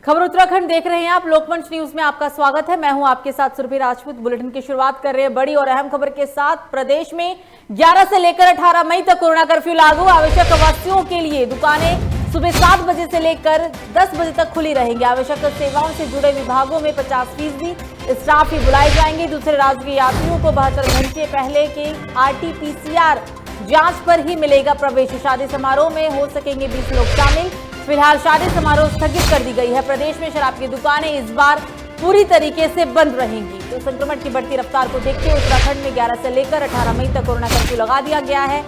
खबर उत्तराखंड देख रहे हैं आप। लोकमंच न्यूज में आपका स्वागत है। मैं हूं आपके साथ सुरभि राजपूत। बुलेटिन की शुरुआत कर रहे हैं बड़ी और अहम खबर के साथ। प्रदेश में 11 से लेकर 18 मई तक कोरोना कर्फ्यू लागू। आवश्यक वस्तुओं के लिए दुकानें सुबह 7 बजे से लेकर 10 बजे तक खुली रहेंगी। आवश्यक सेवाओं से जुड़े विभागों में 50% स्टाफ ही बुलाए जाएंगे। दूसरे राज्य के यात्रियों को 72 घंटे पहले के RT-PCR जांच पर ही मिलेगा प्रवेश। शादी समारोह में हो सकेंगे 20 लोग शामिल। फिलहाल शादी समारोह स्थगित कर दी गई है। प्रदेश में शराब की दुकानें इस बार पूरी तरीके से बंद रहेंगी। तो संक्रमण की बढ़ती रफ्तार को देखते हुए उत्तराखंड में 11 से लेकर 18 मई तक कोरोना कर्फ्यू लगा दिया गया है।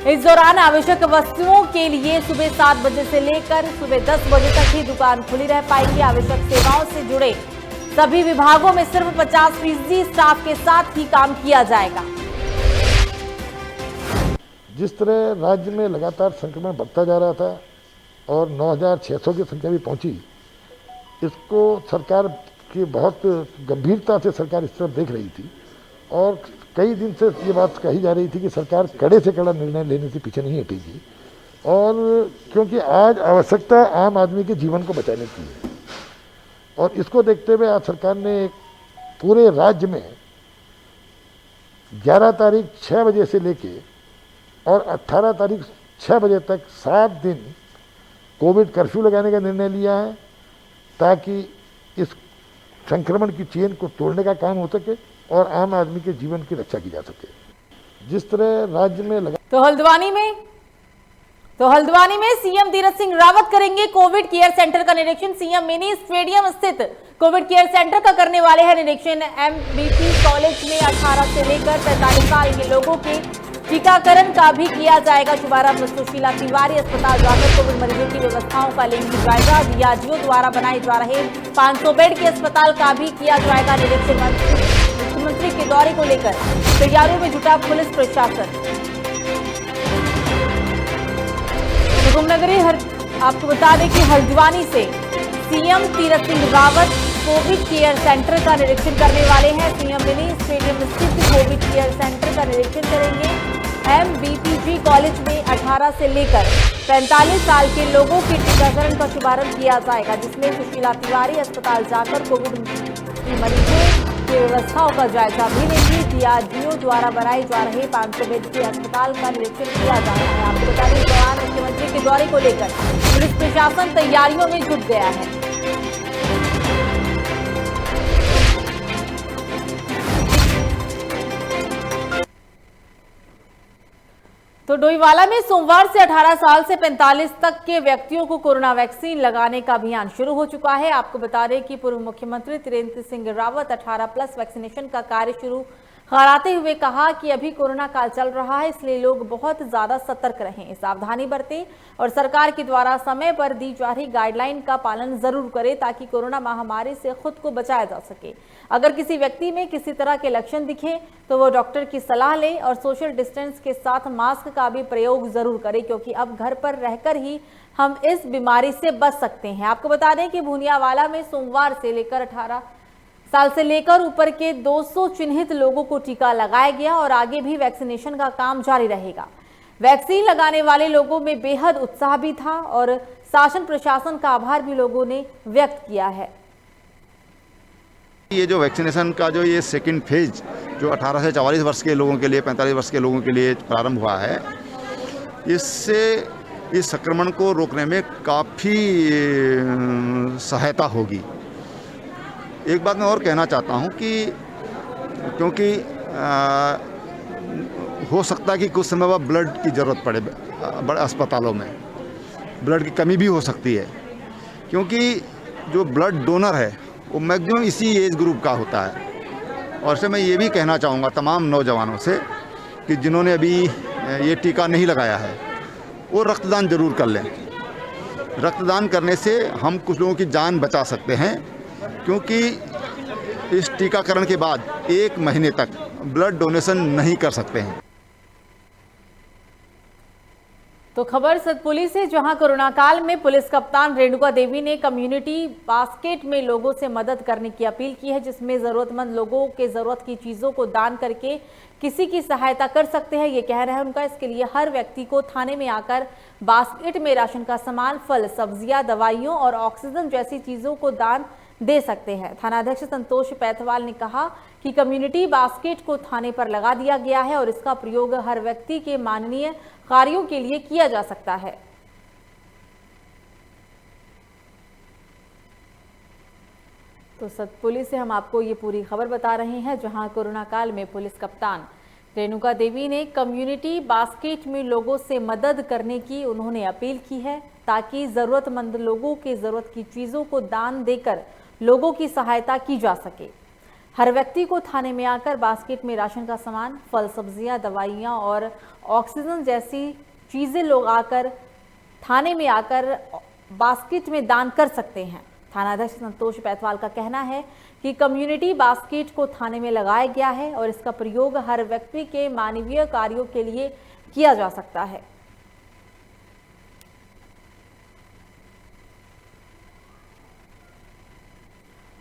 इस दौरान आवश्यक वस्तुओं के लिए सुबह 7 बजे से लेकर सुबह 10 बजे तक ही दुकान खुली रह पाएगी। आवश्यक सेवाओं से जुड़े सभी विभागों में सिर्फ 50% स्टाफ के साथ ही काम किया जाएगा। जिस तरह राज्य में लगातार संक्रमण बढ़ता जा रहा था और 9,600 की संख्या भी पहुंची, इसको सरकार की बहुत गंभीरता से सरकार इस तरफ देख रही थी और कई दिन से ये बात कही जा रही थी कि सरकार कड़े से कड़ा निर्णय लेने से पीछे नहीं हटेगी। और क्योंकि आज आवश्यकता आम आदमी के जीवन को बचाने की है और इसको देखते हुए आज सरकार ने पूरे राज्य में 11 तारीख 6 बजे से लेके और 18 तारीख 6 बजे तक 7 दिन कोविड कर्फ्यू लगाने का निर्णय लिया है, ताकि इस संक्रमण की चेन को तोड़ने का काम हो सके और आम आदमी के जीवन की रक्षा की जा सके। जिस तरह राज्य में लगा तो हल्द्वानी में सीएम तीरथ सिंह रावत करेंगे कोविड केयर सेंटर का निरीक्षण। सीएम मिनी स्टेडियम स्थित कोविड केयर सेंटर का करने वाले हैं निरीक्षण। MBP कॉलेज में 18 से लेकर 45 साल के लोगों के टीकाकरण का भी किया जाएगा शुभारंभ। सुशीला तिवारी अस्पताल जाकर कोविड मरीजों की व्यवस्थाओं का लेंगी जायजा। डीआरडीओ द्वारा बनाए जा रहे 500 बेड के अस्पताल का भी किया जाएगा निरीक्षण। मुख्यमंत्री के दौरे को लेकर तैयारियों में जुटा पुलिस प्रशासन। हुकुमनगरी आपको बता दें कि हल्द्वानी से CM Tirath Singh Rawat Covid care centre का निरीक्षण करने वाले हैं। सीएम मिनी स्टेडियम स्थित कोविड केयर सेंटर का निरीक्षण करेंगे। MBPG कॉलेज में 18 से लेकर 45 साल के लोगों के टीकाकरण का शुभारंभ किया जाएगा, जिसमें सुशीला तिवारी अस्पताल जाकर कोविड की मरीजों की व्यवस्थाओं का जायजा भी लेंगी। DRDO द्वारा बनाए जा रहे 500 बेड के अस्पताल का निरीक्षण किया जा रहा है। आपको बता दें, दौरान मुख्यमंत्री के दौरे को लेकर पुलिस प्रशासन तैयारियों में जुट गया है। तो डोईवाला में सोमवार से 18 साल से 45 तक के व्यक्तियों को कोरोना वैक्सीन लगाने का अभियान शुरू हो चुका है। आपको बता दें कि पूर्व मुख्यमंत्री त्रिवेंद्र सिंह रावत 18+ वैक्सीनेशन का कार्य शुरू कराते हुए कहा कि अभी कोरोना काल चल रहा है, इसलिए लोग बहुत ज्यादा सतर्क रहें, सावधानी बरतें और सरकार के द्वारा समय पर दी जा रही गाइडलाइन का पालन जरूर करें, ताकि कोरोना महामारी से खुद को बचाया जा सके। अगर किसी व्यक्ति में किसी तरह के लक्षण दिखे तो वो डॉक्टर की सलाह ले और सोशल डिस्टेंस के साथ मास्क का भी प्रयोग जरूर करें, क्योंकि अब घर पर रहकर ही हम इस बीमारी से बच सकते हैं। आपको बता दें कि भुनियावाला में सोमवार से लेकर 18 साल से लेकर ऊपर के 200 चिन्हित लोगों को टीका लगाया गया और आगे भी वैक्सीनेशन का काम जारी रहेगा। वैक्सीन लगाने वाले लोगों में बेहद उत्साह भी था और शासन प्रशासन का आभार भी लोगों ने व्यक्त किया है। ये जो वैक्सीनेशन का जो ये सेकंड फेज जो 18 से 44 वर्ष के लोगों के लिए 45 वर्ष के लोगों के लिए प्रारंभ हुआ है, इससे इस संक्रमण को रोकने में काफ़ी सहायता होगी। एक बात मैं और कहना चाहता हूं कि क्योंकि हो सकता है कि कुछ समय बाद ब्लड की ज़रूरत पड़े, बड़े अस्पतालों में ब्लड की कमी भी हो सकती है, क्योंकि जो ब्लड डोनर है वो मैक्सिमम इसी एज ग्रुप का होता है। और इससे मैं ये भी कहना चाहूँगा तमाम नौजवानों से कि जिन्होंने अभी ये टीका नहीं लगाया है वो रक्तदान ज़रूर कर लें। रक्तदान करने से हम कुछ लोगों की जान बचा सकते हैं, क्योंकि इस टीकाकरण के बाद 1 महीने तक ब्लड डोनेशन नहीं कर सकते हैं। तो खबर सतपुली से, जहां कोरोना काल में पुलिस कप्तान रेणुका देवी ने कम्युनिटी बास्केट में लोगों से मदद करने की अपील की है, जिसमें जरूरतमंद लोगों के जरूरत की चीजों को दान करके किसी की सहायता कर सकते हैं, ये कहना है उनका। इसके लिए हर व्यक्ति को थाने में आकर बास्केट में राशन का सामान, फल, सब्जियां, दवाइयों और ऑक्सीजन जैसी चीजों को दान दे सकते हैं। थानाध्यक्ष संतोष पैथवाल ने कहा कि कम्युनिटी बास्केट को थाने पर लगा दिया गया है और इसका प्रयोग हर व्यक्ति के माननीय कार्यों के लिए किया जा सकता है। तो सतपुली से हम आपको ये पूरी खबर बता रहे हैं, जहां कोरोना काल में पुलिस कप्तान रेणुका देवी ने कम्युनिटी बास्केट में लोगों से मदद करने की उन्होंने अपील की है, ताकि जरूरतमंद लोगों के जरूरत की चीजों को दान देकर लोगों की सहायता की जा सके। हर व्यक्ति को थाने में आकर बास्केट में राशन का सामान, फल, सब्जियां, दवाइयां और ऑक्सीजन जैसी चीजें लोग आकर थाने में आकर बास्केट में दान कर सकते हैं। थानाध्यक्ष संतोष पैथवाल का कहना है कि कम्युनिटी बास्केट को थाने में लगाया गया है और इसका प्रयोग हर व्यक्ति के मानवीय कार्यों के लिए किया जा सकता है।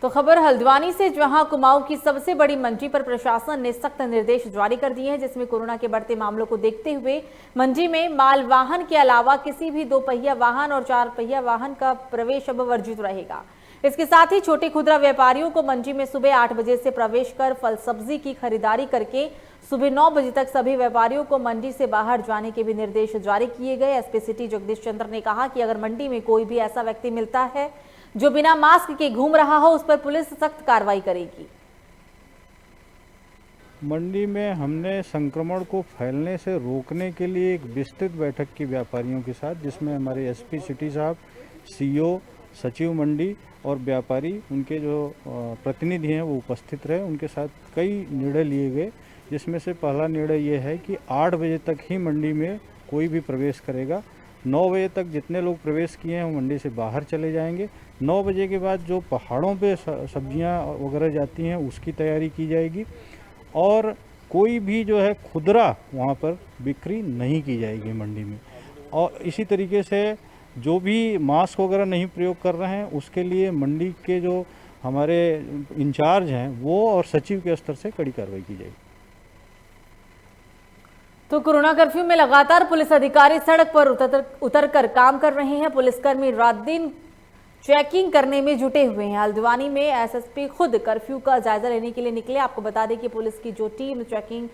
तो खबर हल्द्वानी से, जहां कुमाऊं की सबसे बड़ी मंडी पर प्रशासन ने सख्त निर्देश जारी कर दिए हैं, जिसमें कोरोना के बढ़ते मामलों को देखते हुए मंडी में माल वाहन के अलावा किसी भी 2 पहिया वाहन और 4 पहिया वाहन का प्रवेश अब वर्जित रहेगा। इसके साथ ही छोटे खुदरा व्यापारियों को मंडी में सुबह 8 बजे से प्रवेश कर फल सब्जी की खरीदारी करके सुबह 9 बजे तक सभी व्यापारियों को मंडी से बाहर जाने के भी निर्देश जारी किए गए। एसपी सिटी जगदीश चंद्र ने कहा कि अगर मंडी में कोई भी ऐसा व्यक्ति मिलता है जो बिना मास्क के घूम रहा हो, उस पर पुलिस सख्त कार्रवाई करेगी। मंडी में हमने संक्रमण को फैलने से रोकने के लिए एक विस्तृत बैठक की व्यापारियों के साथ, जिसमें हमारे एसपी सिटी साहब, सीओ, सचिव मंडी और व्यापारी, उनके जो प्रतिनिधि हैं वो उपस्थित रहे। उनके साथ कई निर्णय लिए गए, जिसमें से पहला निर्णय ये है कि 8 बजे तक ही मंडी में कोई भी प्रवेश करेगा। 9 बजे तक जितने लोग प्रवेश किए हैं वो मंडी से बाहर चले जाएंगे। 9 बजे के बाद जो पहाड़ों पे सब्जियां वगैरह जाती हैं उसकी तैयारी की जाएगी और कोई भी जो है खुदरा वहाँ पर बिक्री नहीं की जाएगी मंडी में। और इसी तरीके से जो भी मास्क वगैरह नहीं प्रयोग कर रहे हैं उसके लिए मंडी के जो हमारे इंचार्ज हैं वो और सचिव के स्तर से कड़ी कार्रवाई की जाएगी। तो कोरोना कर्फ्यू में लगातार पुलिस अधिकारी सड़क पर उतरकर काम कर रहे हैं। पुलिसकर्मी रात दिन चेकिंग करने में जुटे हुए हैं। हल्द्वानी में एसएसपी खुद कर्फ्यू का जायजा लेने के लिए निकले। आपको बता दें कि पुलिस की जो टीम चेकिंग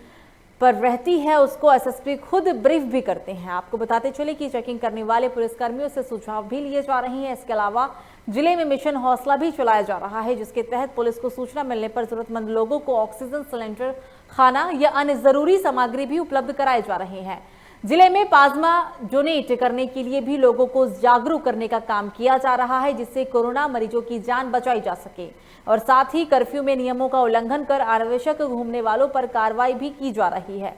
पर रहती है उसको एसएसपी खुद ब्रीफ भी करते हैं। आपको बताते चले कि चेकिंग करने वाले पुलिसकर्मियों से सुझाव भी लिए जा रहे हैं। इसके अलावा जिले में मिशन हौसला भी चलाया जा रहा है, जिसके तहत पुलिस को सूचना मिलने पर जरूरतमंद लोगों को ऑक्सीजन सिलेंडर, खाना या अन्य जरूरी सामग्री भी उपलब्ध कराए जा रहे हैं। जिले में प्लाज्मा डोनेट करने के लिए भी लोगों को जागरूक करने का काम किया जा रहा है, जिससे कोरोना मरीजों की जान बचाई जा सके और साथ ही कर्फ्यू में नियमों का उल्लंघन कर अनावश्यक घूमने वालों पर कार्रवाई भी की जा रही है।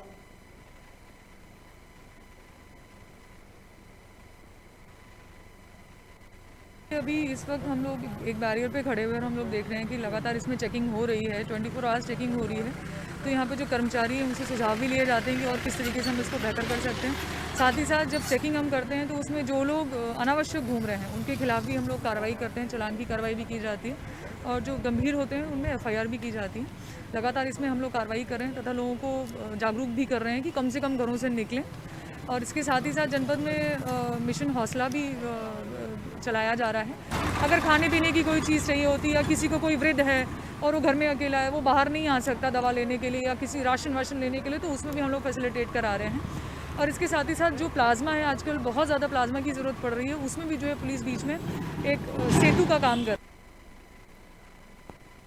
अभी इस वक्त हम लोग एक बैरियर पे खड़े हुए हैं और हम लोग देख रहे हैं कि लगातार इसमें चेकिंग हो रही है, 24 आवर्स चेकिंग हो रही है। तो यहाँ पे जो कर्मचारी हैं उनसे सुझाव भी लिए जाते हैं कि और किस तरीके से हम इसको बेहतर कर सकते हैं। साथ ही साथ जब चेकिंग हम करते हैं तो उसमें जो लोग अनावश्यक घूम रहे हैं उनके खिलाफ भी हम लोग कार्रवाई करते हैं, चालान की कार्रवाई भी की जाती है और जो गंभीर होते हैं उनमें FIR भी की जाती है। लगातार इसमें हम लोग कार्रवाई कर रहे हैं तथा लोगों को जागरूक भी कर रहे हैं कि कम से कम घरों से निकलें। और इसके साथ ही साथ जनपद में मिशन हौसला भी चलाया जा रहा है। अगर खाने पीने की कोई चीज़ चाहिए होती है या किसी को कोई वृद्ध है और वो घर में अकेला है, वो बाहर नहीं आ सकता दवा लेने के लिए या किसी राशन वाशन लेने के लिए, तो उसमें भी हम लोग फैसिलिटेट करा रहे हैं। और इसके साथ ही साथ जो प्लाज्मा है, आजकल बहुत ज़्यादा प्लाज्मा की ज़रूरत पड़ रही है, उसमें भी जो है पुलिस बीच में एक सेतु का काम कर।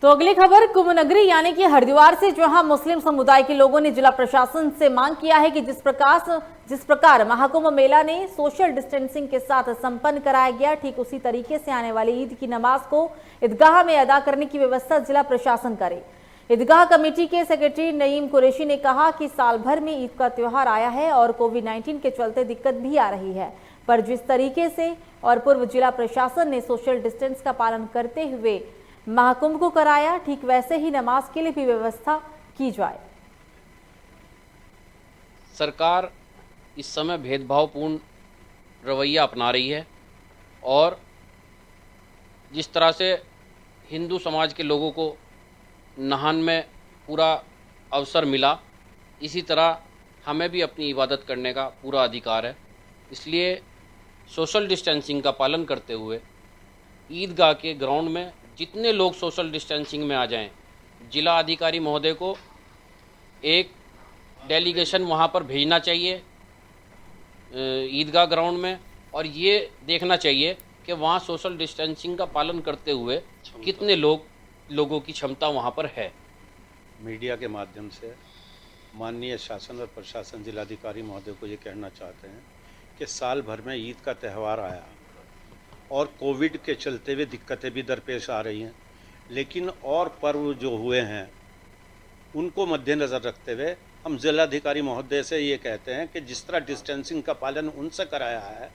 तो अगली खबर कुंभ नगरी यानी कि हरिद्वार से, जहां मुस्लिम समुदाय के लोगों ने जिला प्रशासन से मांग किया है कि जिस प्रकार महाकुंभ मेला ने सोशल डिस्टेंसिंग के साथ संपन्न कराया गया, ठीक उसी तरीके से आने वाली ईद की नमाज को ईदगाह में अदा करने की व्यवस्था जिला प्रशासन करे। ईदगाह कमेटी के सेक्रेटरी नईम कुरैशी ने कहा कि साल भर में ईद का त्योहार आया है और कोविड-19 के चलते दिक्कत भी आ रही है, पर जिस तरीके से और पूर्व जिला प्रशासन ने सोशल डिस्टेंस का पालन करते हुए महाकुंभ को कराया, ठीक वैसे ही नमाज के लिए भी व्यवस्था की जाए। सरकार इस समय भेदभावपूर्ण रवैया अपना रही है और जिस तरह से हिंदू समाज के लोगों को नहान में पूरा अवसर मिला, इसी तरह हमें भी अपनी इबादत करने का पूरा अधिकार है। इसलिए सोशल डिस्टेंसिंग का पालन करते हुए ईदगाह के ग्राउंड में जितने लोग सोशल डिस्टेंसिंग में आ जाएं, जिला अधिकारी महोदय को एक डेलीगेशन वहां पर भेजना चाहिए ईदगाह ग्राउंड में, और ये देखना चाहिए कि वहाँ सोशल डिस्टेंसिंग का पालन करते हुए कितने लोगों की क्षमता वहाँ पर है। मीडिया के माध्यम से माननीय शासन और प्रशासन जिलाधिकारी महोदय को ये कहना चाहते हैं कि साल भर में ईद का त्यौहार आया और कोविड के चलते हुए दिक्कतें भी दरपेश आ रही हैं, लेकिन और पर्व जो हुए हैं उनको मद्देनज़र रखते हुए हम जिलाधिकारी महोदय से ये कहते हैं कि जिस तरह डिस्टेंसिंग का पालन उनसे कराया है,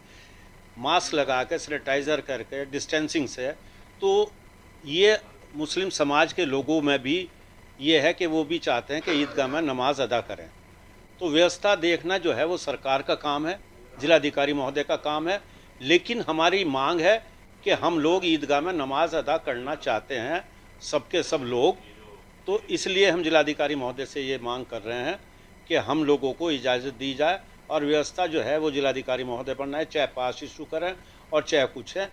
मास्क लगा के सैनिटाइज़र करके डिस्टेंसिंग से, तो ये मुस्लिम समाज के लोगों में भी ये है कि वो भी चाहते हैं कि ईदगाह में नमाज अदा करें। तो व्यवस्था देखना जो है वो सरकार का काम है, जिलाधिकारी महोदय का काम है, लेकिन हमारी मांग है कि हम लोग ईदगाह में नमाज अदा करना चाहते हैं, सबके सब लोग। तो इसलिए हम जिलाधिकारी महोदय से ये मांग कर रहे हैं कि हम लोगों को इजाज़त दी जाए और व्यवस्था जो है वो जिलाधिकारी महोदय पर न, चाहे पास इशू करें और चाहे कुछ है।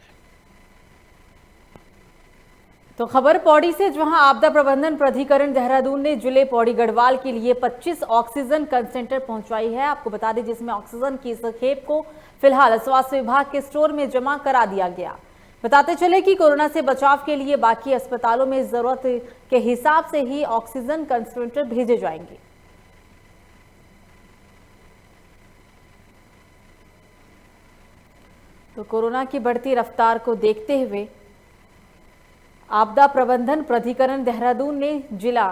तो खबर पौड़ी से, जहां आपदा प्रबंधन प्राधिकरण देहरादून ने जिले पौड़ी गढ़वाल के लिए 25 ऑक्सीजन कंसंट्रेटर पहुंचवाई है। आपको बता दें जिसमें ऑक्सीजन की इस खेप को फिलहाल स्वास्थ्य विभाग के स्टोर में जमा करा दिया गया। बताते चले कि कोरोना से बचाव के लिए बाकी अस्पतालों में जरूरत के हिसाब से ही ऑक्सीजन कंसंट्रेटर भेजे जाएंगे। तो कोरोना की बढ़ती रफ्तार को देखते हुए आपदा प्रबंधन प्राधिकरण देहरादून ने जिला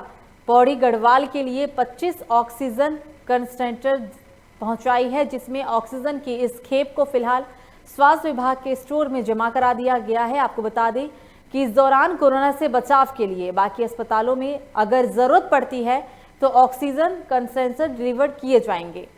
पौड़ी गढ़वाल के लिए 25 ऑक्सीजन कंसंट्रेटर पहुंचाई है, जिसमें ऑक्सीजन की इस खेप को फिलहाल स्वास्थ्य विभाग के स्टोर में जमा करा दिया गया है। आपको बता दें कि इस दौरान कोरोना से बचाव के लिए बाकी अस्पतालों में अगर जरूरत पड़ती है तो ऑक्सीजन कंसंट्रेटर डिलीवर किए जाएंगे।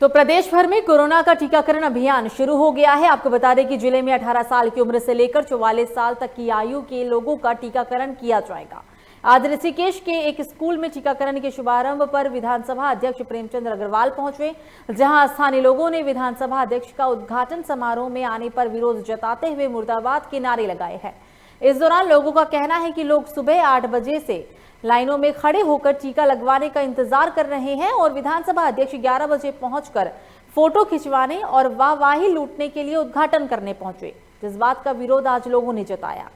तो प्रदेश भर में कोरोना का टीकाकरण अभियान शुरू हो गया है। आपको बता दें कि जिले में 18 साल की उम्र से लेकर 44 साल तक की आयु के लोगों का टीकाकरण किया जाएगा। आज ऋषिकेश के एक स्कूल में टीकाकरण के शुभारंभ पर विधानसभा अध्यक्ष प्रेमचंद अग्रवाल पहुंचे, जहां स्थानीय लोगों ने विधानसभा अध्यक्ष का उद्घाटन समारोह में आने पर विरोध जताते हुए मुर्दाबाद के नारे लगाए हैं। इस दौरान लोगों का कहना है कि लोग सुबह 8 बजे से लाइनों में खड़े होकर टीका लगवाने का इंतजार कर रहे हैं और विधानसभा अध्यक्ष 11 बजे पहुंचकर फोटो खिंचवाने और वाहवाही लूटने के लिए उद्घाटन करने पहुंचे, जिस बात का विरोध आज लोगों ने जताया।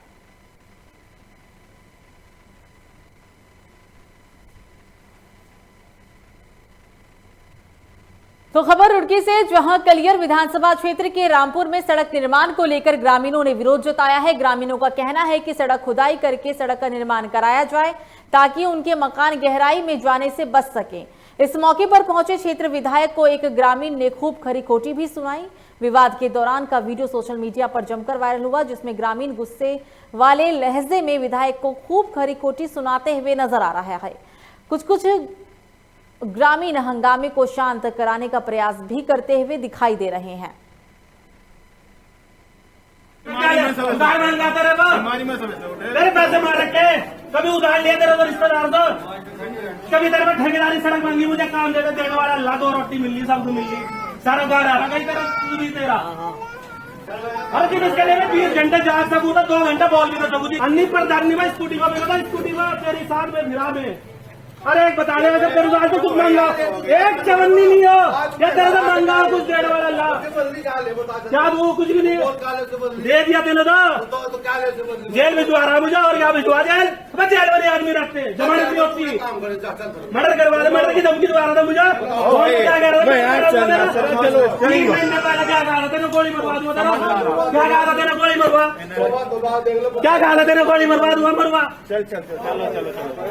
तो खबर रुड़की से, जहां कलियर विधानसभा क्षेत्र के रामपुर में सड़क निर्माण को लेकर ग्रामीणों ने विरोध जताया है। ग्रामीणों का कहना है कि सड़क खुदाई करके सड़क का निर्माण कराया जाए ताकि उनके मकान गहराई में जाने से बच सकें। इस मौके पर पहुंचे क्षेत्र विधायक को एक ग्रामीण ने खूब खरी खोटी भी सुनाई। विवाद के दौरान का वीडियो सोशल मीडिया पर जमकर वायरल हुआ, जिसमें ग्रामीण गुस्से वाले लहजे में विधायक को खूब खरी खोटी सुनाते हुए नजर आ रहा है। कुछ ग्रामीण हंगामे को शांत कराने का प्रयास भी करते हुए दिखाई दे रहे हैं। तेरे पैसे मार रखे, कभी उधार लिया तेरे रिश्तेदार तो, कभी तेरे पे ठेकेदारी सड़क मांगी, मुझे काम देने वाला अल्लाह, 2 रोटी मिल ली, सब मिल ली, सारा गाड़ आ रहा, कहीं तेरा भी तेरा। अरे तुम इसके लिए 20 घंटे जा सकूँ तो 2 घंटे बोल भी तो सकूँ। अन्नी पर दारनी में स्कूटी में मिला, स्कूटी में तेरी साथ में मिला में। अरे एक बता दे, अगर तेरे साथ कुछ मांगा, एक चवन्नी नहीं हो या तेरे से मांगा कुछ देने वाला अल्लाह, क्या वो कुछ भी नहीं दे दिया तेने तो जेल भिजवा रहा मुझे, और क्या भिजवा जेल? जेल वाले आदमी रखते जमानत नहीं होती, मर्डर करवा रहे, मर्डर की धमकी दवा रहा था मुझे। क्या कह रहा था? 3 महीने पहले क्या कहा था तेने? गोली मरवा दूंगा तेरा। क्या कहा था तेने? गोली मरवा। क्या कहा था तेने? गोली मरवा दूंगा, मरवा।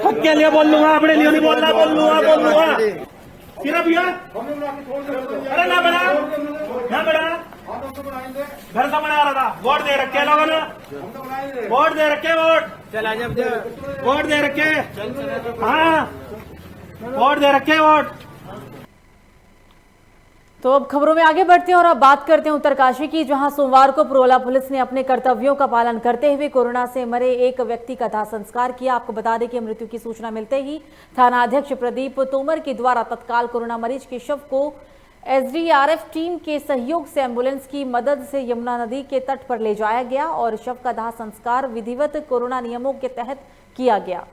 हक के लिए बोल लूंगा, अपने लिए नहीं बोलना, बोल लूंगा। सिर्फ भैया अरे ना बना घर का बना रहा था, वोट दे रखे लोगों ने, वोट दे रखे, वोट चला जब वोट दे रखे, हाँ वोट दे रखे वोट। तो अब खबरों में आगे बढ़ते हैं और अब बात करते हैं उत्तरकाशी की, जहां सोमवार को पुरोला पुलिस ने अपने कर्तव्यों का पालन करते हुए कोरोना से मरे एक व्यक्ति का दाह संस्कार किया। आपको बता दें कि मृत्यु की सूचना मिलते ही थाना अध्यक्ष प्रदीप तोमर के द्वारा तत्काल कोरोना मरीज के शव को एसडीआरएफ टीम के सहयोग से एम्बुलेंस की मदद से यमुना नदी के तट पर ले जाया गया और शव का दाह संस्कार विधिवत कोरोना नियमों के तहत किया गया।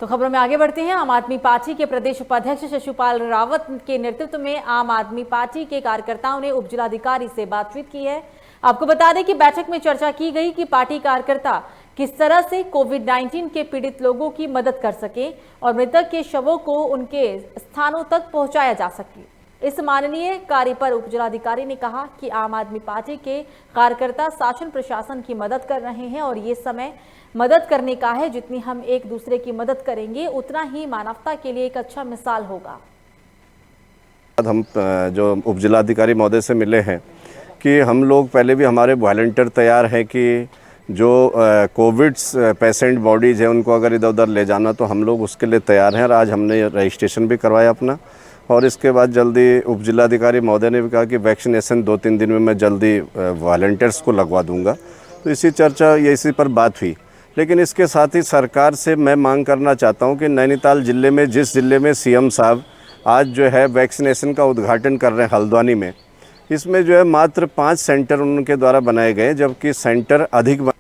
तो खबरों में आगे बढ़ते हैं। आम आदमी पार्टी के प्रदेश उपाध्यक्ष शशिपाल रावत के नेतृत्व में आम आदमी पार्टी के कार्यकर्ताओं ने उप जिलाधिकारी से बातचीत की है। आपको बता दें कि बैठक में चर्चा की गई कि पार्टी कार्यकर्ता किस तरह से कोविड-19 के पीड़ित लोगों की मदद कर सके और मृतक के शवों को उनके स्थानों तक पहुंचाया जा सके। इस माननीय कार्य पर उप जिलाधिकारी ने कहा कि आम आदमी पार्टी के कार्यकर्ता शासन प्रशासन की मदद कर रहे हैं और ये समय मदद करने का है। जितनी हम एक दूसरे की मदद करेंगे उतना ही मानवता के लिए एक अच्छा मिसाल होगा। हम जो उप जिलाधिकारी महोदय से मिले हैं कि हम लोग पहले भी हमारे वॉलंटियर तैयार हैं कि जो कोविड पेशेंट बॉडीज हैं उनको अगर इधर उधर ले जाना तो हम लोग उसके लिए तैयार हैं। और आज हमने रजिस्ट्रेशन भी करवाया अपना और इसके बाद जल्दी उप जिलाधिकारी महोदय ने भी कहा कि वैक्सीनेशन 2-3 दिन में मैं जल्दी वॉलंटियर्स को लगवा दूंगा। तो इसी चर्चा इसी पर बात हुई। लेकिन इसके साथ ही सरकार से मैं मांग करना चाहता हूं कि नैनीताल ज़िले में जिस ज़िले में सीएम साहब आज जो है वैक्सीनेशन का उद्घाटन कर रहे हैं हल्द्वानी में, इसमें जो है मात्र 5 सेंटर उनके द्वारा बनाए गए जबकि सेंटर अधिक।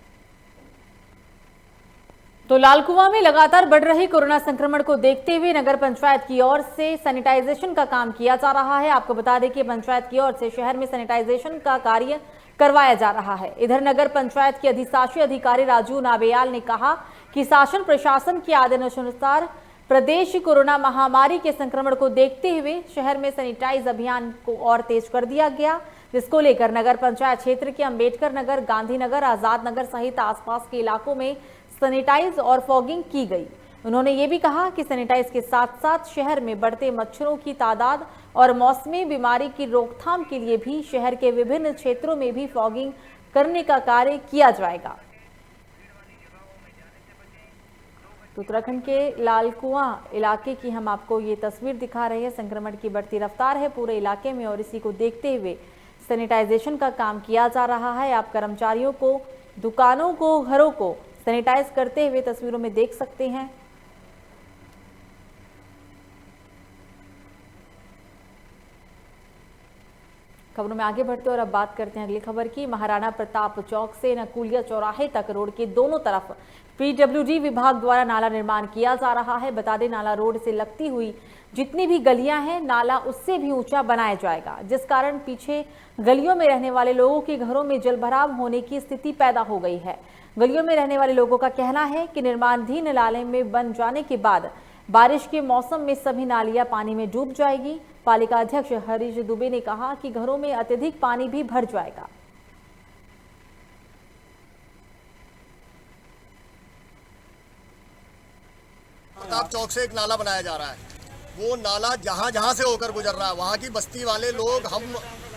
तो लालकुआं में लगातार बढ़ रही कोरोना संक्रमण को देखते हुए नगर पंचायत की ओर से सैनिटाइजेशन का काम किया जा रहा है। आपको बता दें कि पंचायत की ओर से शहर में सैनिटाइजेशन का कार्य करवाया जा रहा है। इधर नगर पंचायत के अधिशासी अधिकारी राजू नाबियाल ने कहा कि शासन प्रशासन के आदेशानुसार प्रदेश कोरोना महामारी के संक्रमण को देखते हुए शहर में सैनिटाइज अभियान को और तेज कर दिया गया, जिसको लेकर नगर पंचायत क्षेत्र के अंबेडकर नगर, गांधीनगर, आजाद नगर सहित आसपास के इलाकों में सैनिटाइज और फॉगिंग की गई। उन्होंने ये भी कहा कि सैनिटाइज के साथ साथ शहर में बढ़ते मच्छरों की तादाद और मौसमी बीमारी की रोकथाम के लिए भी शहर के विभिन्न क्षेत्रों में भी फॉगिंग करने का कार्य किया जाएगा। तो उत्तराखंड के लालकुआं इलाके की हम आपको ये तस्वीर दिखा रहे हैं। संक्रमण की बढ़ती रफ्तार है पूरे इलाके में और इसी को देखते हुए सैनिटाइजेशन का काम किया जा रहा है। आप कर्मचारियों को, दुकानों को, घरों को सैनिटाइज करते हुए तस्वीरों में देख सकते हैं। खबरों में आगे बढ़ते और अब बात करते हैं अगली खबर की। महाराणा प्रताप चौक से नकुलिया चौराहे तक रोड के दोनों तरफ पीडब्ल्यूडी विभाग द्वारा नाला निर्माण किया जा रहा है। बता दें नाला रोड से लगती हुई जितनी भी गलियां हैं नाला उससे भी ऊंचा बनाया जाएगा, जिस कारण पीछे गलियों में रहने वाले लोगों के घरों में जलभराव होने की स्थिति पैदा हो गई है। गलियों में रहने वाले लोगों का कहना है कि निर्माणाधीन नाले में बन जाने के बाद बारिश के मौसम में सभी नालियां पानी में डूब जाएगी। पालिका अध्यक्ष हरीश दुबे ने कहा कि घरों में अत्यधिक पानी भी भर जाएगा। प्रताप चौक से एक नाला बनाया जा रहा है, वो नाला जहां जहां से होकर गुजर रहा है वहां की बस्ती वाले लोग, हम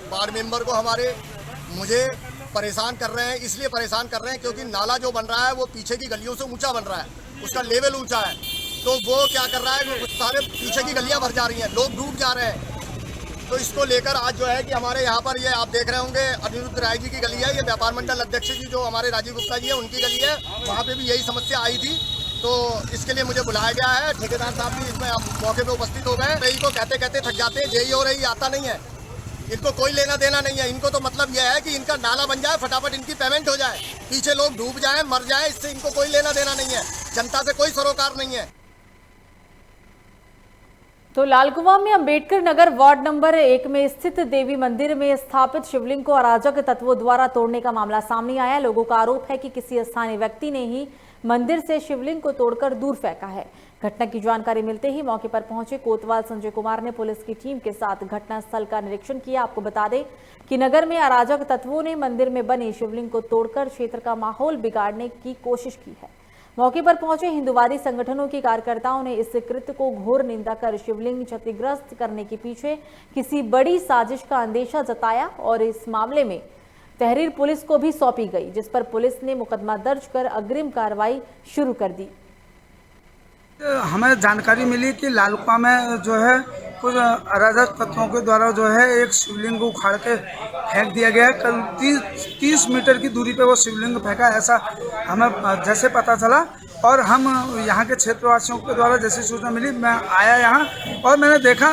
वार्ड मेंबर को हमारे मुझे परेशान कर रहे हैं। इसलिए परेशान कर रहे हैं क्योंकि नाला जो बन रहा है वो पीछे की गलियों से ऊंचा बन रहा है, उसका लेवल ऊंचा है। तो वो क्या कर रहा है, वो सारे पीछे की गलियां भर जा रही हैं, लोग डूब जा रहे हैं। तो इसको लेकर आज जो है कि हमारे यहाँ पर ये आप देख रहे होंगे अनिरुद्ध राय जी की गली है, ये व्यापार मंडल अध्यक्ष जी जो हमारे राजीव गुप्ता जी है उनकी गली है, वहाँ पे भी यही समस्या आई थी। तो इसके लिए मुझे बुलाया गया है। ठेकेदार साहब भी इसमें मौके पे उपस्थित हो गए। रही को कहते कहते थक जाते हैं, जेई हो रही आता नहीं है, इनको कोई लेना देना नहीं है। इनको तो मतलब यह है कि इनका नाला बन जाए, फटाफट इनकी पेमेंट हो जाए, पीछे लोग डूब जाएं, मर जाएं, इससे इनको कोई लेना देना नहीं है। जनता से कोई सरोकार नहीं है। तो लालकुआं में अंबेडकर नगर वार्ड नंबर 1 में स्थित देवी मंदिर में स्थापित शिवलिंग को अराजक तत्वों द्वारा तोड़ने का मामला सामने आया। लोगों का आरोप है कि किसी स्थानीय व्यक्ति ने ही मंदिर से शिवलिंग को तोड़कर दूर फेंका है। घटना की जानकारी मिलते ही मौके पर पहुंचे कोतवाल संजय कुमार ने पुलिस की टीम के साथ घटनास्थल का निरीक्षण किया। आपको बता दें कि नगर में अराजक तत्वों ने मंदिर में बने शिवलिंग को तोड़कर क्षेत्र का माहौल बिगाड़ने की कोशिश की है। मौके पर पहुंचे हिंदुवादी संगठनों के कार्यकर्ताओं ने इस कृत्य को घोर निंदा कर शिवलिंग क्षतिग्रस्त करने के पीछे किसी बड़ी साजिश का अंदेशा जताया और इस मामले में तहरीर पुलिस को भी सौंपी गई, जिस पर पुलिस ने मुकदमा दर्ज कर अग्रिम कार्रवाई शुरू कर दी। हमें जानकारी मिली कि लालुका में जो है कुछ अराजक तत्वों के द्वारा जो है एक शिवलिंग को उखाड़ के फेंक दिया गया है। करीब 30 मीटर की दूरी पे वो शिवलिंग फेंका, ऐसा हमें जैसे पता चला। और हम यहाँ के क्षेत्रवासियों के द्वारा जैसी सूचना मिली, मैं आया यहाँ और मैंने देखा,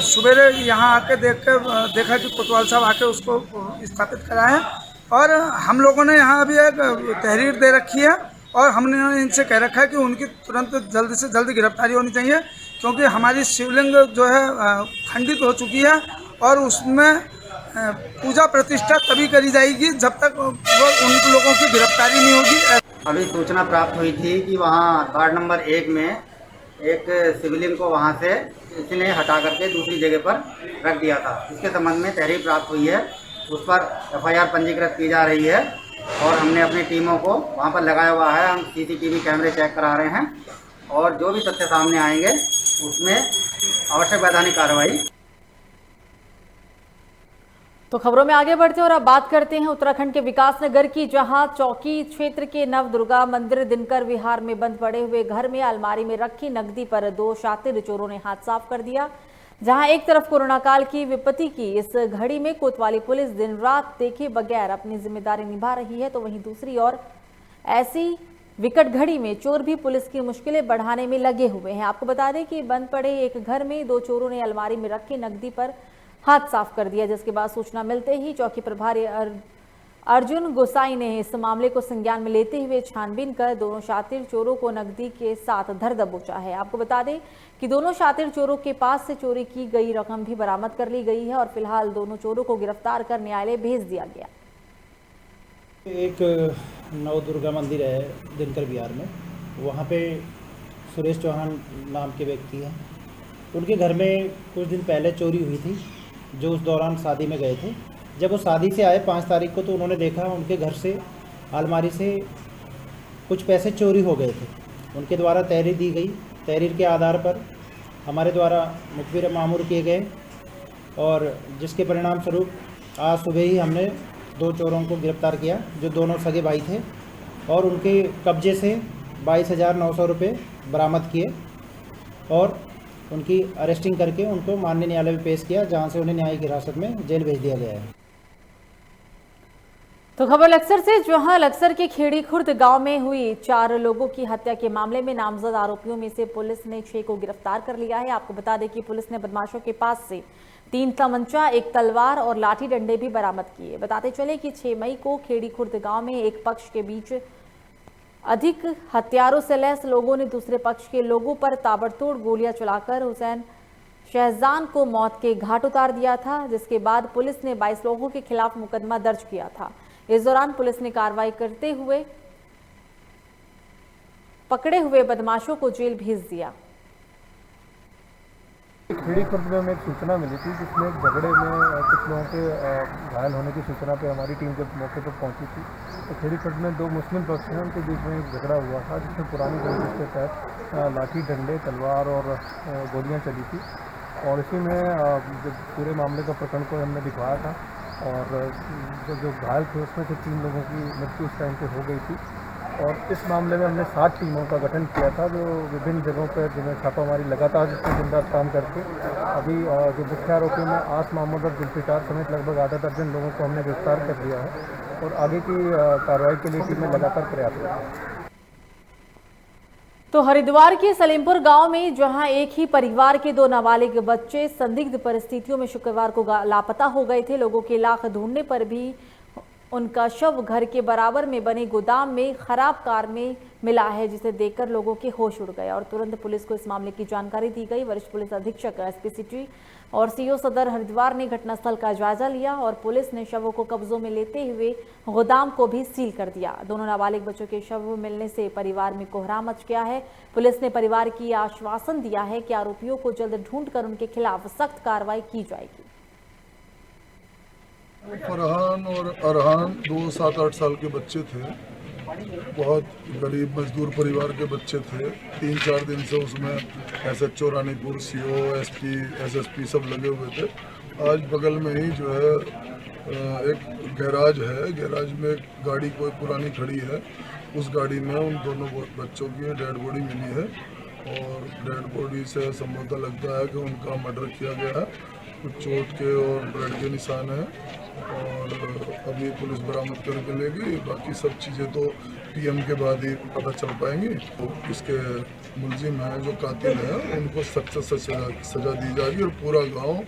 सवेरे यहाँ आके देखा कि कोतवाल साहब आके उसको स्थापित कराए हैं। और हम लोगों ने यहाँ अभी एक तहरीर दे रखी है और हमने इनसे कह रखा है कि उनकी तुरंत जल्द से जल्द गिरफ्तारी होनी चाहिए, क्योंकि हमारी शिवलिंग जो है खंडित हो चुकी है और उसमें पूजा प्रतिष्ठा तभी करी जाएगी जब तक वो उन लोगों की गिरफ्तारी नहीं होगी। अभी सूचना प्राप्त हुई थी कि वहाँ वार्ड नंबर 1 में एक शिवलिंग को वहाँ से इसने हटा करके दूसरी जगह पर रख दिया था। इसके संबंध में तहरीर प्राप्त हुई है, उस पर FIR पंजीकृत की जा रही है और हमने अपनी टीमों को वहाँ पर लगाया हुआ है। हम CCTV कैमरे चेक करा रहे हैं और जो भी तथ्य सामने आएंगे उसमें आवश्यक वैधानिक कार्रवाई। तो खबरों में आगे बढ़ते हैं और अब बात करते हैं उत्तराखंड के विकासनगर की, जहां चौकी क्षेत्र के नवदुर्गा मंदिर दिनकर विहार में बंद पड़े हुए घर में अलमारी में रखी नकदी पर 2 शातिर चोरों ने हाथ साफ कर दिया। जहां एक तरफ कोरोना काल की विपत्ति की इस घड़ी में कोतवाली पुलिस दिन रात देखे बगैर अपनी जिम्मेदारी निभा रही है, तो वहीं दूसरी ओर ऐसी विकट घड़ी में चोर भी पुलिस की मुश्किलें बढ़ाने में लगे हुए हैं। आपको बता दें कि बंद पड़े एक घर में 2 चोरों ने अलमारी में रखी नकदी पर हाथ साफ कर दिया, जिसके बाद सूचना मिलते ही चौकी प्रभारी अर्जुन गोसाई ने इस मामले को संज्ञान में लेते हुए छानबीन कर दोनों शातिर चोरों को नकदी के साथ धर दबोचा है। आपको बता दें कि दोनों शातिर चोरों के पास से चोरी की गई रकम भी बरामद कर ली गई है और फिलहाल दोनों चोरों को गिरफ्तार कर न्यायालय भेज दिया गया। एक नवदुर्गा मंदिर है दिनकर विहार में, वहाँ पे सुरेश चौहान नाम के व्यक्ति हैं। उनके घर में कुछ दिन पहले चोरी हुई थी, जो उस दौरान शादी में गए थे। जब वो शादी से आए 5 तारीख को, तो उन्होंने देखा उनके घर से अलमारी से कुछ पैसे चोरी हो गए थे। उनके द्वारा तहरीर दी गई, तहरीर के आधार पर हमारे द्वारा मुखबिर मामूर किए गए और जिसके परिणाम स्वरूप आज सुबह ही हमने 2 चोरों को गिरफ्तार किया, जो दोनों सगे भाई थे, और उनके कब्जे से 22,900 रुपये बरामद किए और उनकी अरेस्टिंग करके उनको माननीय न्यायालय में पेश किया, जहां से उन्हें न्यायिक हिरासत में जेल भेज दिया गया है। तो खबर लक्सर से, जहां लक्सर के खेड़ी खुर्द गांव में हुई 4 लोगों की हत्या के मामले में नामजद आरोपियों में से पुलिस ने 6 को गिरफ्तार कर लिया है। आपको बता दें कि पुलिस ने बदमाशों के पास से 3 तमंचा, 1 तलवार और लाठी डंडे भी बरामद किए। बताते चले कि 6 मई को खेड़ी खुर्द गांव में एक पक्ष के बीच अधिक हथियारों से लैस लोगों ने दूसरे पक्ष के लोगों पर ताबड़तोड़ गोलियां चलाकर हुसैन शहजान को मौत के घाट उतार दिया था, जिसके बाद पुलिस ने 22 लोगों के खिलाफ मुकदमा दर्ज किया था। इस दौरान पुलिस ने कार्रवाई करते हुए पकड़े हुए बदमाशों को जेल भेज दिया। खेड़ी खुर्द में हमें एक सूचना मिली थी, जिसमें झगड़े में कुछ लोगों के घायल होने की सूचना पे हमारी टीम जब मौके पर पहुंची थी, तो खेड़ी खुर्द में 2 मुस्लिम पक्ष हैं, उनके बीच में एक झगड़ा हुआ था, जिसमें पुरानी रंजिश के तहत लाठी डंडे, तलवार और गोलियां चली थी। और इसी में जब पूरे मामले का प्रकरण को हमने दिखाया था और जो घायल थे उसमें से 3 लोगों की मृत्यु उस टाइम पे हो गई थी। और इस मामले में हमने 7 टीमों का गठन किया था, जो विभिन्न जगहों पर जिन्हें छापामारी लगातार जिसमें दिन रात काम करके अभी जो मुख्य आरोपी में आस मोहम्मद और जुल्फिकार समेत लगभग आधा दर्जन लोगों को हमने गिरफ्तार कर लिया है और आगे की कार्रवाई के लिए टीमें लगातार प्रयास हैं। तो हरिद्वार के सलीमपुर गांव में, जहां एक ही परिवार के 2 नाबालिग बच्चे संदिग्ध परिस्थितियों में शुक्रवार को लापता हो गए थे, लोगों के लाख ढूंढने पर भी उनका शव घर के बराबर में बने गोदाम में खराब कार में मिला है, जिसे देखकर लोगों के होश उड़ गए और तुरंत पुलिस को इस मामले की जानकारी दी गई। वरिष्ठ पुलिस अधीक्षक SP सिटी और CO सदर हरिद्वार ने घटनास्थल का जायजा लिया और पुलिस ने शवों को कब्जों में लेते हुए गोदाम को भी सील कर दिया। दोनों नाबालिग बच्चों के शव मिलने से परिवार में कोहराम मच गया है। पुलिस ने परिवार की आश्वासन दिया है कि आरोपियों को जल्द ढूंढकर उनके खिलाफ सख्त कार्रवाई की जाएगी। फरहान और अरहान 2 7-8 साल के बच्चे थे, बहुत गरीब मजदूर परिवार के बच्चे थे। 3-4 दिन से उसमें SHO Ranipur, CO, SP, SSP सब लगे हुए थे। आज बगल में ही जो है एक गैराज है, गैराज में गाड़ी कोई पुरानी खड़ी है, उस गाड़ी में उन दोनों बच्चों की डेड बॉडी मिली है और डेड बॉडी से संभवतः लगता है कि उनका मर्डर किया गया है। कुछ चोट के और ब्लड के निशान हैं और अभी पुलिस बरामद करके लेगी। बाकी सब चीज़ें तो पीएम के बाद ही पता चल पाएंगी। तो इसके मुलजिम हैं जो कातिल हैं उनको सख्त से सजा दी जाएगी और पूरा गांव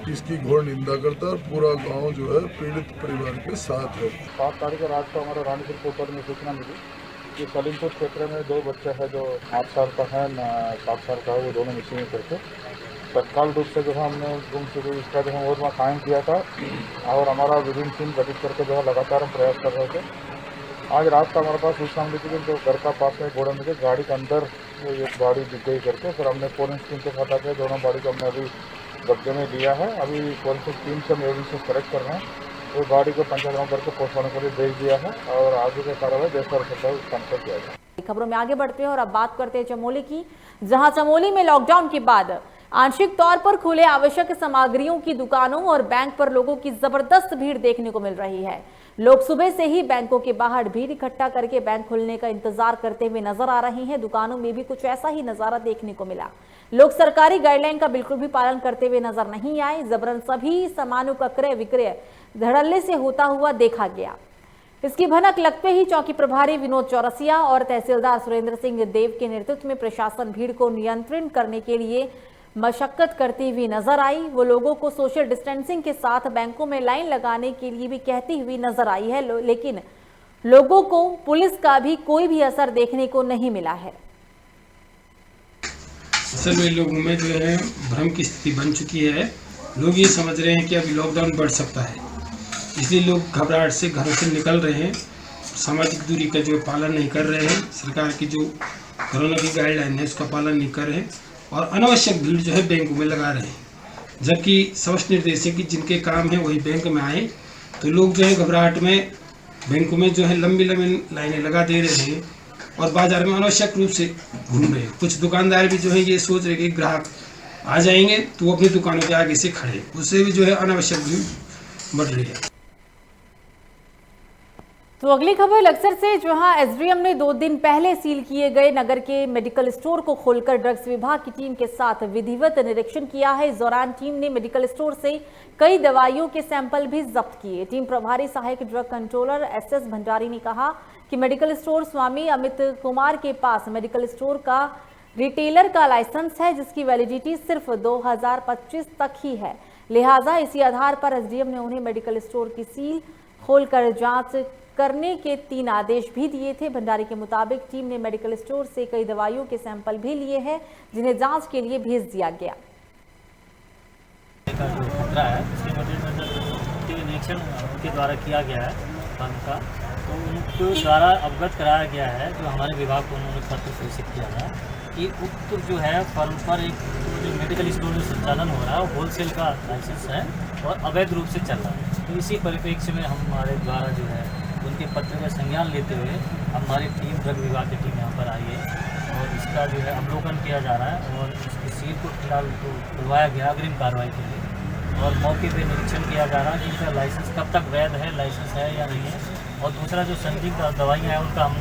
इसकी घोर निंदा करता है और पूरा गांव जो है पीड़ित परिवार के साथ है। 7 तारीख रात को हमारा रानीपुर कोतवाली में सूचना मिली कि सलीमपुर क्षेत्र में 2 बच्चे हैं जो 8 साल का है, 7 साल का है, वो दोनों मिसिंग करके तत्काल रूप से जो है हमने गुम शुरू इसका जो है वो वहाँ कायम किया था और हमारा विभिन्न टीम गठित करके जो है लगातार हम प्रयास कर रहे थे। आज रात का हमारे पास सूचना मिली थी कि जो घर का पास में घोड़े में गाड़ी के अंदर एक गाड़ी दिख गई करके फिर हमने फोरेंसिक टीम के साथ आकर दोनों गाड़ी को हमने अभी कब्जे में लिया है। अभी फोरेंसिक टीम से हम एविडेंस कलेक्ट कर रहे हैं, वो गाड़ी को पंचनामा करके पोस्टमार्टम के लिए भेज दिया है और आगे की कार्रवाई जैसा हो सकता है उसका अनुसरण किया जाए। खबरों में आगे बढ़ते हैं और अब बात करते हैं चमोली की, जहां चमोली में लॉकडाउन के बाद आंशिक तौर पर खुले आवश्यक सामग्रियों की दुकानों और बैंक पर लोगों की जबरदस्त भीड़ देखने को मिल रही है। लोग सुबह से ही बैंकों के बाहर भीड़ इकट्ठा करके बैंक खुलने का इंतजार करते हुए नजर आ रहे हैं। दुकानों में भी कुछ ऐसा ही नजारा देखने को मिला। लोग सरकारी गाइडलाइन का बिल्कुल भी पालन करते हुए नजर नहीं आए। जबरन सभी सामानों का क्रय विक्रय धड़ल्ले से होता हुआ देखा गया। इसकी भनक लगते ही चौकी प्रभारी विनोद चौरसिया और तहसीलदार सुरेंद्र सिंह देव के नेतृत्व में प्रशासन भीड़ को नियंत्रित करने के लिए मशक्कत करती हुई नजर आई। वो लोगों को सोशल डिस्टेंसिंग के साथ बैंकों में लाइन लगाने के लिए भी कहती हुई नजर आई है, लेकिन लोगों को पुलिस का भी कोई भी असर देखने को नहीं मिला है। असल में लोगों में जो है भ्रम की स्थिति बन चुकी है। लोग ये समझ रहे हैं कि अभी लॉकडाउन बढ़ सकता है, इसलिए लोग घबराहट से घरों से निकल रहे हैं, सामाजिक दूरी का जो पालन नहीं कर रहे हैं, सरकार की जो कोरोना की गाइडलाइन है उसका पालन नहीं कर रहे और अनावश्यक भीड़ जो है बैंकों में लगा रहे हैं। जबकि स्पष्ट निर्देश है कि जिनके काम है वही बैंक में आए, तो लोग जो है घबराहट में बैंकों में जो है लंबी लंबी लाइनें लगा दे रहे हैं और बाजार में अनावश्यक रूप से घूम रहे हैं। कुछ दुकानदार भी जो है ये सोच रहे कि ग्राहक आ जाएंगे तो वो अपनी दुकानों के आगे से खड़े, उससे भी जो है अनावश्यक भीड़ बढ़ रही है। तो अगली खबर लक्सर से, जहां एसडीएम ने 2 दिन पहले सील किए गए नगर के मेडिकल स्टोर को खोलकर ड्रग्स विभाग की टीम के साथ विधिवत निरीक्षण किया है। इस दौरान टीम ने मेडिकल स्टोर से कई दवाइयों के सैंपल भी जब्त किए। टीम प्रभारी सहायक ड्रग कंट्रोलर एसएस भंडारी ने कहा कि मेडिकल स्टोर स्वामी अमित कुमार के पास मेडिकल स्टोर का रिटेलर का लाइसेंस है, जिसकी वैलिडिटी सिर्फ 2025 तक ही है। लिहाजा इसी आधार पर एसडीएम ने उन्हें मेडिकल स्टोर की सील खोलकर जांच करने के 3 आदेश भी दिए थे। भंडारी के मुताबिक टीम ने मेडिकल स्टोर से कई दवाइयों के सैंपल भी लिए हैं, जिन्हें जांच के लिए भेज दिया गया। का जो खतरा है उसके मद्देनजर निरीक्षण के द्वारा किया गया है फर्म का, तो उनके द्वारा अवगत कराया गया है, जो हमारे विभाग को उन्होंने पत्र प्रेषित किया है कि उक्त जो है फर्म पर एक जो मेडिकल स्टोर जो संचालन हो रहा है होलसेल का लाइसेंस है और अवैध रूप से चल रहा है। तो इसी परिप्रेक्ष्य में हमारे द्वारा जो है उनके पत्र का संज्ञान लेते हुए हमारी टीम ड्रग विभाग की टीम यहाँ पर आई है और इसका जो है अवलोकन किया जा रहा है और इसकी सील को फिलहाल तो खुलवाया गया अग्रिम कार्रवाई के लिए और मौके पर निरीक्षण किया जा रहा है कि इनका लाइसेंस कब तक वैध है, लाइसेंस है या नहीं है। और दूसरा जो संदिग्ध दवाइयाँ हैं उनका हम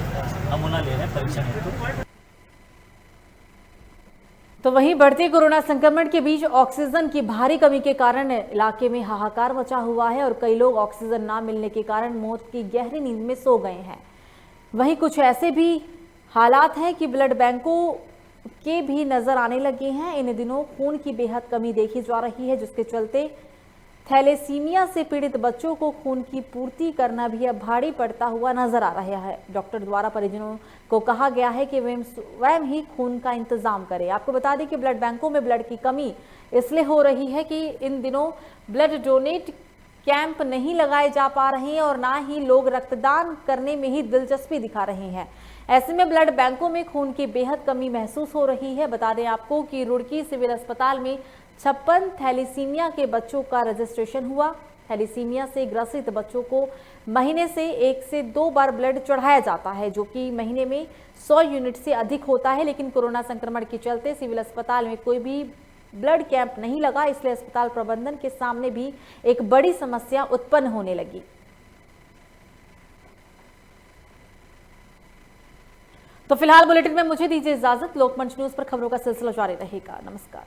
नमूना ले रहे हैं परीक्षण हेतु। तो वहीं बढ़ते कोरोना संक्रमण के बीच ऑक्सीजन की भारी कमी के कारण इलाके में हाहाकार मचा हुआ है और कई लोग ऑक्सीजन ना मिलने के कारण मौत की गहरी नींद में सो गए हैं। वहीं कुछ ऐसे भी हालात हैं कि ब्लड बैंकों के भी नजर आने लगे हैं। इन दिनों खून की बेहद कमी देखी जा रही है, जिसके चलते थैलेसीमिया से पीड़ित बच्चों को खून की पूर्ति करना भी अब भारी पड़ता हुआ नजर आ रहा है। डॉक्टर द्वारा परिजनों को कहा गया है कि वे स्वयं ही खून का इंतजाम करें। आपको बता दें कि ब्लड बैंकों में ब्लड की कमी इसलिए हो रही है कि इन दिनों ब्लड डोनेट कैंप नहीं लगाए जा पा रहे हैं और ना ही लोग रक्तदान करने में ही दिलचस्पी दिखा रहे हैं। ऐसे में ब्लड बैंकों में खून की बेहद कमी महसूस हो रही है। बता दें आपको कि रुड़की सिविल अस्पताल में 56 थैलीसीमिया के बच्चों का रजिस्ट्रेशन हुआ। थैलीसीमिया से ग्रसित बच्चों को महीने से 1 से 2 बार ब्लड चढ़ाया जाता है, जो कि महीने में 100 यूनिट से अधिक होता है। लेकिन कोरोना संक्रमण के चलते सिविल अस्पताल में कोई भी ब्लड कैंप नहीं लगा, इसलिए अस्पताल प्रबंधन के सामने भी एक बड़ी समस्या उत्पन्न होने लगी। तो फिलहाल बुलेटिन में मुझे दीजिए इजाजत। लोकमंच न्यूज पर खबरों का सिलसिला जारी रहेगा। नमस्कार।